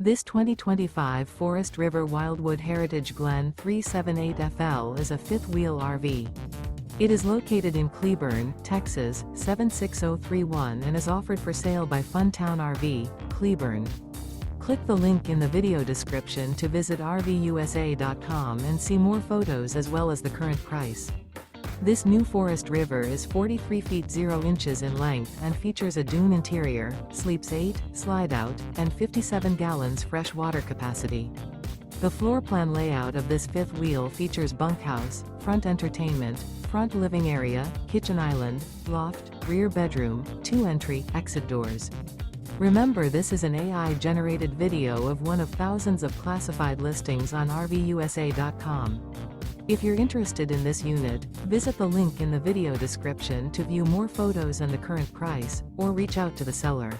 This 2025 Forest River Wildwood Heritage Glen 378FL is a fifth-wheel RV. It is located in Cleburne, Texas, 76031 and is offered for sale by Funtown RV, Cleburne. Click the link in the video description to visit RVUSA.com and see more photos as well as the current price. This new Forest River is 43 feet 0 inches in length and features a dune interior, sleeps 8, slide-out, and 57 gallons fresh water capacity. The floor plan layout of this fifth wheel features bunkhouse, front entertainment, front living area, kitchen island, loft, rear bedroom, 2 entry, exit doors. Remember, this is an AI-generated video of one of thousands of classified listings on RVUSA.com. If you're interested in this unit, visit the link in the video description to view more photos and the current price, or reach out to the seller.